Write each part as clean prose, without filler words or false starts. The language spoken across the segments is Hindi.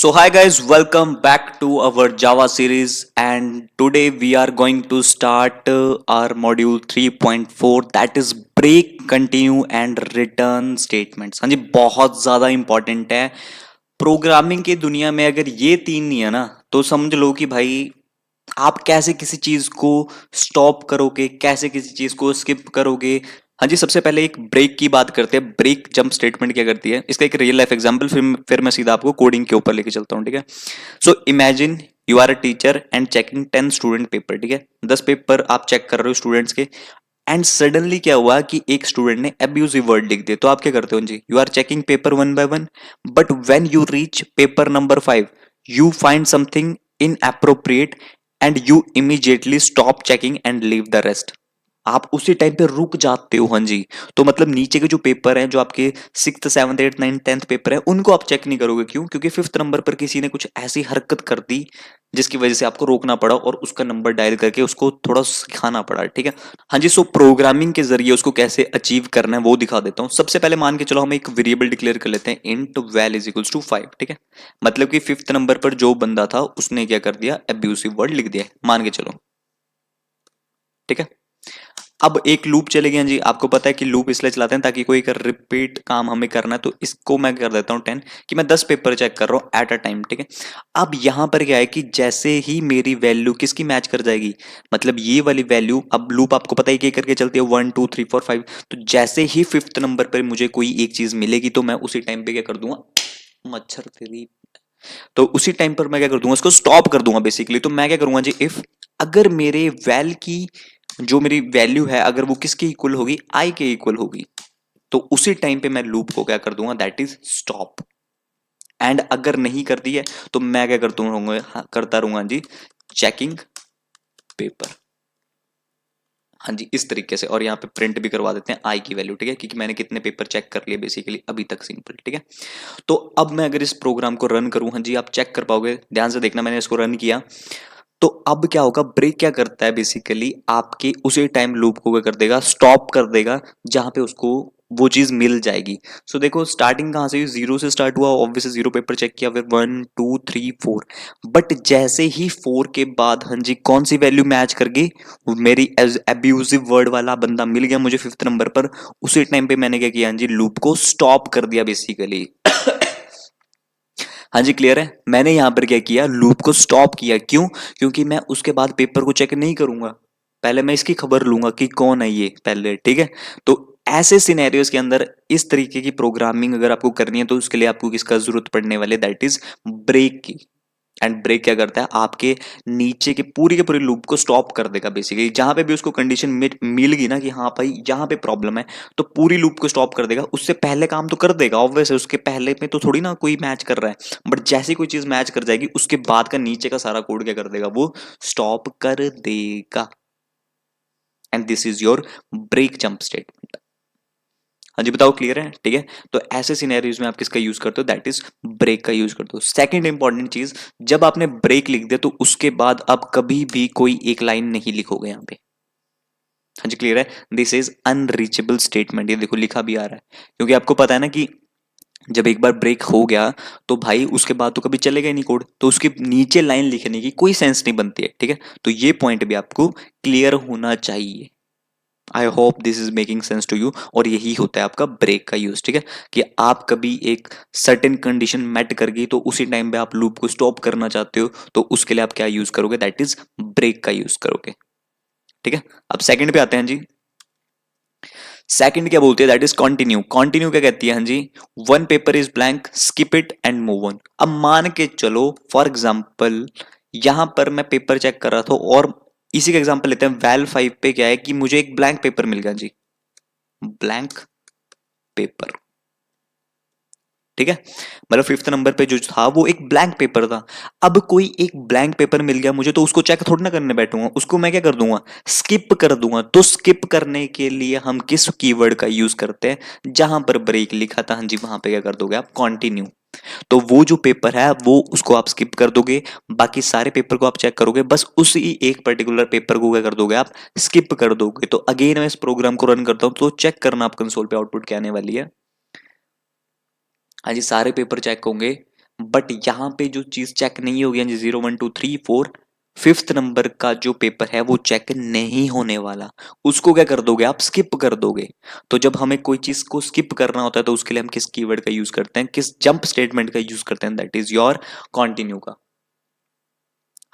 So hi guys, welcome back to our Java series and today we are going to start our module 3.4 that is break, continue and return statements। हाँ जी, बहुत ज़्यादा important है। प्रोग्रामिंग की दुनिया में अगर ये तीन नहीं है ना तो समझ लो कि भाई आप कैसे किसी चीज को स्टॉप करोगे, कैसे किसी चीज को स्किप करोगे। हाँ जी, सबसे पहले एक ब्रेक की बात करते हैं। ब्रेक जंप स्टेटमेंट क्या करती है, इसका एक रियल लाइफ एग्जांपल फिर मैं सीधा आपको कोडिंग के ऊपर लेके चलता हूँ। ठीक है, so imagine you are a teacher and checking 10 student paper. ठीक है, 10 पेपर आप चेक कर रहे हो स्टूडेंट्स के एंड सडनली क्या हुआ कि एक स्टूडेंट ने अब्यूजिव वर्ड लिख दिए। तो आप क्या करते हो जी, you are checking paper one by one, but when you reach paper number 5 you find something inappropriate and you immediately stop checking and leave the rest। आप उसी टाइम पे रुक जाते हो। हाँ जी, तो मतलब नीचे के जो पेपर हैं, जो आपके six seventh eight ninth tenth paper है, उनको आप चेक नहीं करोगे। क्यों? क्योंकि फिफ्थ नंबर पर किसी ने कुछ ऐसी हरकत कर दी जिसकी वजह से आपको रोकना पड़ा और उसका नंबर डायल करके उसको थोड़ा सिखाना पड़ा। ठीक है, हाँ जी, सो प्रोग्रामिंग के जरिए उसको कैसे अचीव करना है वो दिखा देता हूँ। सबसे पहले मान के चलो हम एक वेरिएबल डिक्लेयर कर लेते हैं, int val is equals to 5। ठीक है, मतलब कि फिफ्थ नंबर पर जो बंदा था उसने क्या कर दिया, एब्यूसिव वर्ड लिख दिया, मान के चलो। ठीक है, अब एक लूप चलेगी। हाँ जी, आपको पता है कि लूप इसलिए चलाते हैं ताकि कोई अगर रिपीट काम हमें करना है तो इसको मैं कर देता हूँ 10 कि मैं 10 पेपर चेक कर रहा हूँ एट अ टाइम। ठीक है, अब यहां पर क्या है कि जैसे ही मेरी वैल्यू किसकी मैच कर जाएगी, मतलब ये वाली वैल्यू, अब लूप आपको पता है कि करके चलती है 1 2 3 4 5, तो जैसे ही फिफ्थ नंबर पर मुझे कोई एक चीज मिलेगी तो मैं उसी टाइम पे क्या कर दूंगा, मच्छर तेरी, तो उसी टाइम पर मैं क्या कर दूंगा, इसको स्टॉप कर दूंगा बेसिकली। तो मैं क्या करूंगा जी, इफ अगर मेरे वैल की जो मेरी वैल्यू है अगर वो किसके इक्वल होगी, आई के इक्वल होगी, तो उसी टाइम पे मैं लूप को क्या कर दूंगा, दैट इज स्टॉप। एंड अगर नहीं करती है तो मैं क्या करता रहूंगा, हाँ, करता रहूंगा जी, चेकिंग पेपर। हाँ जी, इस तरीके से। और यहाँ पे प्रिंट भी करवा देते हैं आई की वैल्यू। ठीक है, क्योंकि मैंने कितने पेपर चेक कर लिए बेसिकली अभी तक, सिंपल। ठीक है, तो अब मैं अगर इस प्रोग्राम को रन करूं, हाँ जी, आप चेक कर पाओगे, ध्यान से देखना, मैंने इसको रन किया तो अब क्या होगा, ब्रेक क्या करता है बेसिकली, आपके उसी टाइम लूप को क्या कर देगा, स्टॉप कर देगा जहां पे उसको वो चीज मिल जाएगी। सो देखो स्टार्टिंग कहां से, जीरो से स्टार्ट हुआ, ऑब्वियसली जीरो पेपर चेक किया, फिर 1 2 3 4, बट जैसे ही 4 के बाद हाँ जी कौन सी वैल्यू मैच कर गई, मेरी एब्यूजिव वर्ड वाला बंदा मिल गया मुझे फिफ्थ नंबर पर, उसी टाइम पे मैंने क्या किया, हाँ जी, लूप को स्टॉप कर दिया बेसिकली। हाँ जी, क्लियर है, मैंने यहां पर क्या किया, लूप को स्टॉप किया। क्यों? क्योंकि मैं उसके बाद पेपर को चेक नहीं करूंगा, पहले मैं इसकी खबर लूंगा कि कौन है ये पहले। ठीक है, तो ऐसे सिनेरियोस के अंदर इस तरीके की प्रोग्रामिंग अगर आपको करनी है तो उसके लिए आपको किसका जरूरत पड़ने वाले, दैट इज ब्रेक की। एंड ब्रेक क्या करता है, आपके नीचे के पूरे लूप को स्टॉप कर देगा बेसिकली। जहां पे भी उसको कंडीशन मिल गई ना कि हाँ भाई यहाँ पे प्रॉब्लम है, तो पूरी लूप को स्टॉप कर देगा। उससे पहले काम तो कर देगा ऑब्वियस है, उसके पहले में तो थोड़ी ना कोई मैच कर रहा है, बट जैसी कोई चीज मैच कर जाएगी उसके बाद का नीचे का सारा कोड क्या कर देगा, वो स्टॉप कर देगा। And this is your break jump statement. हाँ जी, बताओ, क्लियर है? ठीक है, तो ऐसे सिनेरियोज में आप किसका यूज करते हो, दैट इज ब्रेक का यूज करते हो। सेकंड इंपॉर्टेंट चीज, जब आपने ब्रेक लिख दिया तो उसके बाद आप कभी भी कोई एक लाइन नहीं लिखोगे यहाँ पे। हाँ जी, क्लियर है, दिस इज अनरीचेबल स्टेटमेंट, ये देखो लिखा भी आ रहा है, क्योंकि आपको पता है ना कि जब एक बार ब्रेक हो गया तो भाई उसके बाद तो कभी चलेगा ही नहीं कोड, तो उसके नीचे लाइन लिखने की कोई सेंस नहीं बनती है। ठीक है, तो ये पॉइंट भी आपको क्लियर होना चाहिए। I hope this is making sense to you. और यही होता है आपका ब्रेक का यूज। ठीक है, कि आप कभी एक सर्टेन कंडीशन मेट कर गई तो उसी टाइम पे आप लूप को स्टॉप करना चाहते हो, तो उसके लिए आप क्या यूज करोगे, दैट इज ब्रेक का यूज करोगे। ठीक है, अब सेकंड पे आते हैं जी। सेकंड क्या बोलती है, दैट इज कंटिन्यू। कंटिन्यू क्या कहती है, हाँ जी, one paper is blank, skip it and move on. अब मान के चलो फॉर एग्जाम्पल यहां पर मैं पेपर चेक कर रहा था और इसी का एग्जांपल लेते हैं, वैल 5 पे क्या है कि मुझे एक ब्लैंक पेपर मिल गया जी, ब्लैंक पेपर। ठीक है, मतलब फिफ्थ नंबर पे जो था वो एक ब्लैंक पेपर था। अब कोई एक ब्लैंक पेपर मिल गया मुझे तो उसको चेक थोड़ी ना करने बैठूंगा, उसको मैं क्या कर दूंगा, स्किप कर दूंगा। तो स्किप करने के लिए हम किस कीवर्ड का यूज करते हैं, जहां पर ब्रेक लिखा था, हाँ जी, वहां पे क्या कर दोगे आप, कंटिन्यू। तो वो जो पेपर है वो उसको आप स्किप कर दोगे, बाकी सारे पेपर को आप चेक करोगे, बस उसी एक पर्टिकुलर पेपर को क्या कर दोगे, आप स्किप कर दोगे। तो अगेन मैं इस प्रोग्राम को रन करता हूं तो चेक करना आप कंसोल पे आउटपुट क्या आने वाली है। हाँ जी, सारे पेपर चेक होंगे, बट यहाँ पे जो चीज चेक नहीं होगी, 0 1 2 3 4, फिफ्थ नंबर का जो पेपर है वो चेक नहीं होने वाला। उसको क्या कर दोगे आप, स्किप कर दोगे। तो जब हमें कोई चीज को स्किप करना होता है तो उसके लिए हम किस कीवर्ड का यूज करते हैं, किस जंप स्टेटमेंट का यूज करते हैं, दैट इज योर कंटिन्यू का।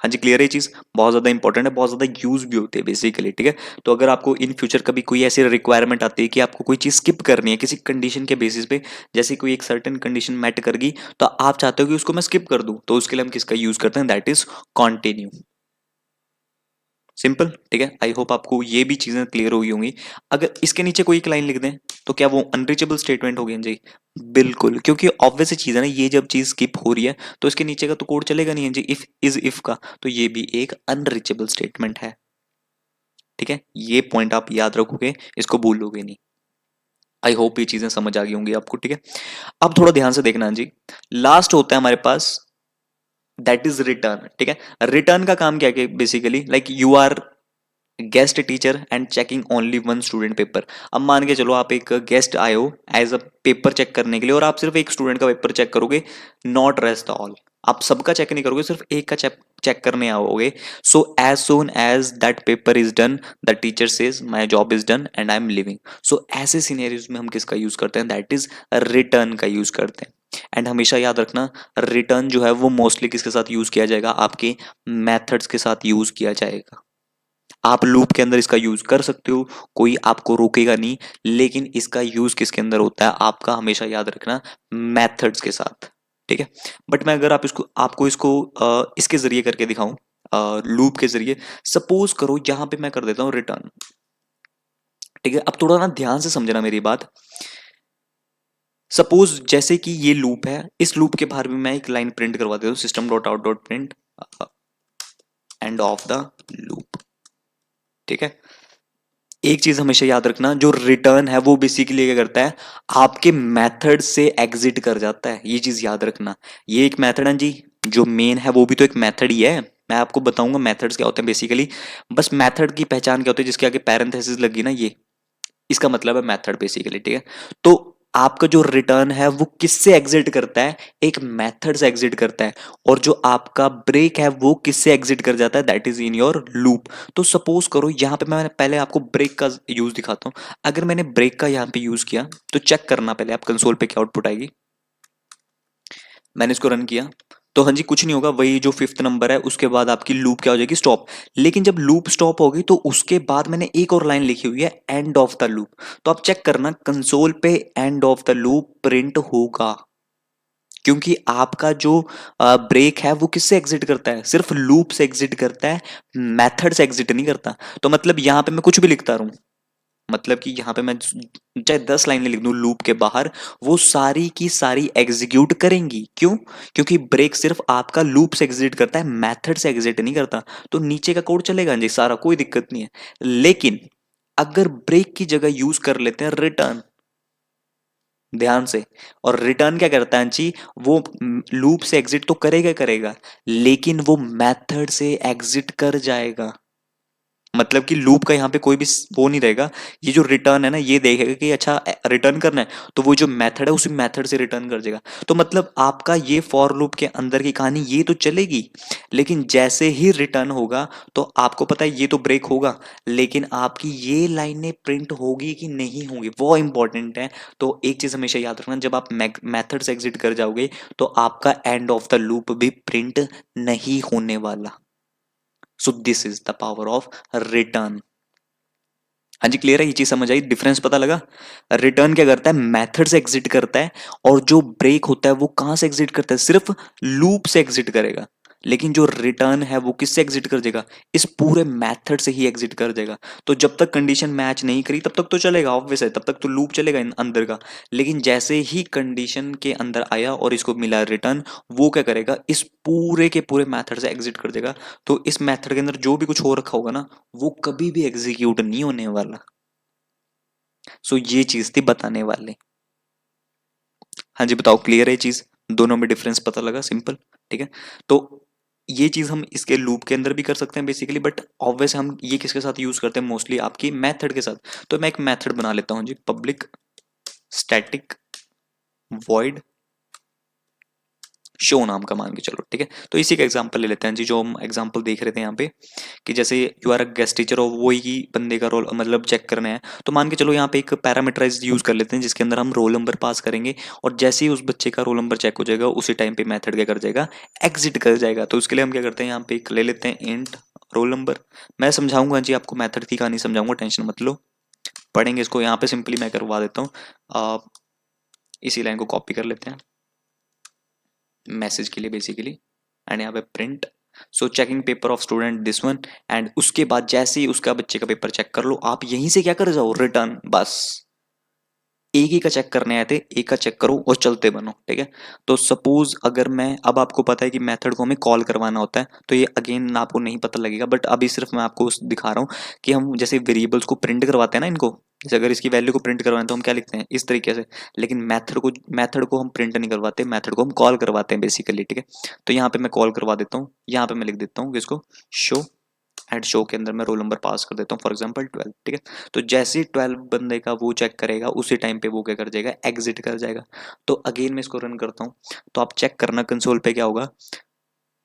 हाँ जी, क्लियर है ये चीज, बहुत ज्यादा इंपॉर्टेंट है, बहुत ज्यादा यूज भी होते हैं बेसिकली, ठीक है। तो अगर आपको इन फ्यूचर कभी कोई ऐसी रिक्वायरमेंट आती है कि आपको कोई चीज स्किप करनी है किसी कंडीशन के बेसिस पे, जैसे कोई एक सर्टेन कंडीशन मैट कर गई, तो आप चाहते हो कि उसको मैं स्किप कर दूं, तो उसके लिए हम किसका यूज करते हैं, दैट इज कॉन्टिन्यू। सिंपल, ठीक है। आई होप आपको ये भी चीजें क्लियर हो गई होंगी। अगर इसके नीचे कोई एक लाइन लिख दें तो क्या वो अनरीचेबल स्टेटमेंट हो गई जी? बिल्कुल, क्योंकि ऑब्वियस चीज है ना, ये जब चीज स्किप हो रही है तो इसके नीचे का तो कोड चलेगा नहीं है जी, इफ इज इफ का, तो ये भी एक अनरीचेबल स्टेटमेंट है, ठीक है। ये पॉइंट आप याद रखोगे, इसको भूलोगे नहीं। आई होप ये चीजें समझ आ गई होंगी आपको, ठीक है। अब थोड़ा ध्यान से देखना जी, लास्ट होता है हमारे पास दैट इज रिटर्न, ठीक है। रिटर्न का काम क्या है basically, like you our guest teacher and checking only one student paper. अब मान के चलो आप एक गेस्ट आए हो एज अ पेपर चेक करने के लिए, और आप सिर्फ एक स्टूडेंट का पेपर चेक करोगे, नॉट रेस्ट ऑल। आप सबका चेक नहीं करोगे, सिर्फ एक का चेक चेक करने आओगे। So as soon as that paper is done, the teacher says my job is done and I am leaving. So ऐसे सिनेरियोज में हम किसका यूज करते हैं, दैट इज रिटर्न का यूज करते हैं। एंड हमेशा याद रखना, रिटर्न जो है वो मोस्टली किसके साथ यूज किया जाएगा, आपके मेथड्स के साथ यूज किया जाएगा। आप लूप के अंदर इसका यूज कर सकते हो, कोई आपको रोकेगा नहीं, लेकिन इसका यूज किसके अंदर होता है, आपका हमेशा याद रखना मेथड्स के साथ, ठीक है। बट मैं अगर आप इसको आपको इसको इसके जरिए करके दिखाऊं, लूप के जरिए, सपोज करो यहां पे मैं कर देता हूं रिटर्न, ठीक है। अब थोड़ा ना ध्यान से समझना मेरी बात। सपोज जैसे कि ये लूप है, इस लूप के बाहर भी मैं एक लाइन प्रिंट करवा देता हूं, system dot out dot print end of the loop, ठीक है। एक चीज हमेशा याद रखना, जो रिटर्न है वो बेसिकली क्या करता है, आपके मेथड से एग्जिट कर जाता है, ये चीज याद रखना। ये एक मेथड है जी, जो मेन है वो भी तो एक मेथड ही है। मैं आपको बताऊंगा मेथड्स क्या होते हैं बेसिकली। बस मेथड की पहचान क्या होती है, जिसके आगे पैरेंथेसिस लगी ना, ये इसका मतलब है मेथड बेसिकली, ठीक है। तो आपका जो रिटर्न है वो किससे एग्जिट करता है, एक मेथड से एग्जिट करता है। और जो आपका ब्रेक है वो किससे एग्जिट कर जाता है, that is in your loop. तो सपोज करो यहां पे मैं पहले आपको ब्रेक का यूज दिखाता हूं। अगर मैंने ब्रेक का यहां पे यूज किया तो चेक करना पहले आप कंसोल पे क्या आउटपुट आएगी। मैंने इसको रन किया तो हाँ जी, कुछ नहीं होगा, वही जो फिफ्थ नंबर है, उसके बाद आपकी लूप क्या हो जाएगी, स्टॉप। लेकिन जब लूप स्टॉप होगी तो उसके बाद मैंने एक और लाइन लिखी हुई है, एंड ऑफ द लूप। तो आप चेक करना कंसोल पे end of the loop print होगा, क्योंकि आपका जो ब्रेक है वो किससे एग्जिट करता है, सिर्फ लूप से एग्जिट करता है, मेथड से एग्जिट नहीं करता। तो मतलब यहां पे मैं कुछ भी लिखता रहूं, मतलब कि यहां पे मैं चाहे 10 लाइनें लिख दूं लूप के बाहर, वो सारी की सारी एग्जीक्यूट करेंगी। क्यों? क्योंकि ब्रेक सिर्फ आपका लूप से एग्जिट करता है, मेथड से एग्जिट नहीं करता। तो नीचे का कोड चलेगा जी सारा, कोई दिक्कत नहीं है। लेकिन अगर ब्रेक की जगह यूज कर लेते हैं रिटर्न, ध्यान से, और रिटर्न क्या करता है जी, वो लूप से एग्जिट तो करेगा करेगा, लेकिन वो मेथड से एग्जिट कर जाएगा। मतलब कि लूप का यहाँ पे कोई भी वो नहीं रहेगा। ये जो रिटर्न है ना, ये देखेगा कि अच्छा रिटर्न करना है, तो वो जो मेथड है उसी मेथड से रिटर्न कर देगा। तो मतलब आपका ये फॉर लूप के अंदर की कहानी ये तो चलेगी, लेकिन जैसे ही रिटर्न होगा तो आपको पता है ये तो ब्रेक होगा, लेकिन आपकी ये लाइनें प्रिंट होगी कि नहीं होगी, वो इंपॉर्टेंट है। तो एक चीज हमेशा याद रखना, जब आप मेथड से एग्जिट कर जाओगे तो आपका एंड ऑफ द लूप भी प्रिंट नहीं होने वाला। So this is the power of return. हाँ जी, क्लियर है, ये चीज समझ आई, डिफरेंस पता लगा। रिटर्न क्या करता है, मेथड से एग्जिट करता है, और जो ब्रेक होता है वो कहां से एग्जिट करता है, सिर्फ लूप से एग्जिट करेगा। लेकिन जो रिटर्न है वो किससे एग्जिट कर देगा, इस पूरे मेथड से ही एग्जिट कर देगा। तो जब तक कंडीशन मैच नहीं करी तब तक तो चलेगा, ऑब्वियस है, तब तक तो लूप चलेगा अंदर का। लेकिन जैसे ही कंडीशन के अंदर आया और इसको मिला रिटर्न, वो क्या करेगा, इस पूरे के पूरे मेथड से एग्जिट कर देगा। तो इस मेथड के अंदर जो भी कुछ हो रखा होगा ना, वो कभी भी एग्जीक्यूट नहीं होने वाला। सो ये चीज थी बताने वाले। हाँ जी, बताओ, क्लियर है ये चीज, दोनों में डिफरेंस पता लगा, सिंपल, ठीक है। तो ये चीज हम इसके लूप के अंदर भी कर सकते हैं बेसिकली, बट ऑब्वियस हम ये किसके साथ यूज करते हैं, मोस्टली आपकी मेथड के साथ। तो मैं एक मेथड बना लेता हूँ जी, पब्लिक स्टैटिक वॉइड शो नाम का मान के चलो, ठीक है। तो इसी का एग्जांपल ले लेते हैं जी, जो हम एग्जांपल देख रहे थे यहाँ पे कि जैसे you are a guest teacher और वही बंदे का रोल मतलब चेक करना है, तो मान के चलो यहाँ पे एक पैरामीटराइज यूज कर लेते हैं जिसके अंदर हम रोल नंबर पास करेंगे और जैसे ही उस बच्चे का रोल नंबर चेक हो जाएगा उसी टाइम पे मेथड क्या कर जाएगा, एग्जिट कर जाएगा। तो उसके लिए हम क्या करते हैं, यहाँ पे एक ले लेते हैं इंट रोल नंबर। मैं समझाऊंगा जी आपको, मेथड की कहानी समझाऊंगा, टेंशन मत लो, पढ़ेंगे इसको। यहाँ पे सिंपली मैं करवा देता हूँ, आप इसी लाइन को कॉपी कर लेते हैं मैसेज के लिए बेसिकली, एंड यहाँ पे print so checking paper of student this one. And उसके बाद जैसे ही उसका बच्चे का पेपर चेक कर लो, आप यहीं से क्या कर जाओ, रिटर्न। बस एक ही का चेक करने आए थे, एक का चेक करो और चलते बनो, ठीक है। तो सपोज अगर मैं, अब आपको पता है कि मेथड को हमें कॉल करवाना होता है, तो ये अगेन आपको नहीं पता लगेगा, बट अभी सिर्फ मैं आपको दिखा रहा हूँ कि हम जैसे वेरिएबल्स को प्रिंट करवाते हैं ना इनको, जैसे अगर इसकी वैल्यू को प्रिंट करवाना है तो हम क्या लिखते हैं, इस तरीके से। लेकिन मेथड को हम प्रिंट नहीं करवाते, मेथड को हम कॉल करवाते हैं बेसिकली, ठीक है। तो यहाँ पे मैं कॉल करवा देता हूँ, यहाँ पे मैं लिख देता हूँ किसको, शो। एंड शो के अंदर मैं रोल नंबर पास कर देता हूँ, फॉर एग्जांपल 12, ठीक है। तो जैसे ही 12 बंदे का वो चेक करेगा उसी टाइम पे वो क्या कर जाएगा, एग्जिट कर जाएगा। तो अगेन मैं इसको रन करता हूँ, तो आप चेक करना कंसोल पे क्या होगा,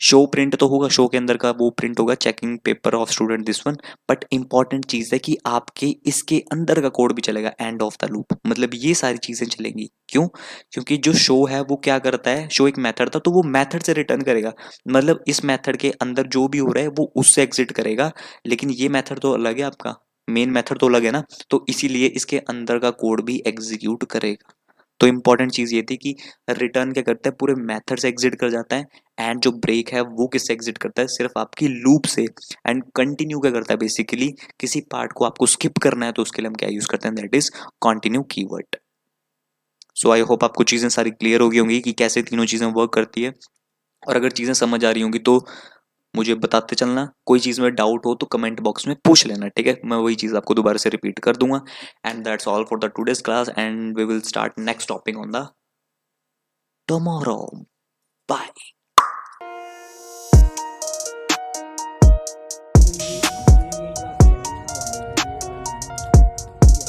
शो प्रिंट तो होगा, शो के अंदर का वो प्रिंट होगा checking paper of student this one. But important चीज है कि आपके इसके अंदर का कोड भी चलेगा, एंड ऑफ द लूप, मतलब ये सारी चीजें चलेंगी। क्यों? क्योंकि जो शो है वो क्या करता है, शो एक मेथड था तो वो मेथड से रिटर्न करेगा, मतलब इस मेथड के अंदर जो भी हो रहा है वो उससे एग्जिट करेगा। लेकिन ये मेथड तो अलग है, आपका मेन मेथड तो अलग है ना, तो इसीलिए इसके अंदर का कोड भी एग्जीक्यूट करेगा। तो इंपॉर्टेंट चीज ये थी कि रिटर्न क्या करता है, पूरे मेथड से एग्जिट कर जाता है। एंड जो ब्रेक है वो किससे एग्जिट करता है, सिर्फ आपकी लूप से। एंड कंटिन्यू क्या करता है, बेसिकली किसी पार्ट को आपको स्किप करना है तो उसके लिए हम क्या यूज करते हैं, that is continue keyword. So I hope आपको चीजें सारी क्लियर हो गई होंगी कि कैसे तीनों चीजें वर्क करती है। और अगर चीजें समझ आ रही होंगी तो मुझे बताते चलना, कोई चीज में डाउट हो तो कमेंट बॉक्स में पूछ लेना, ठीक है। मैं वही चीज आपको दोबारा से रिपीट कर दूंगा। And that's all for the today's class, and we will start next topic on the tomorrow. Bye.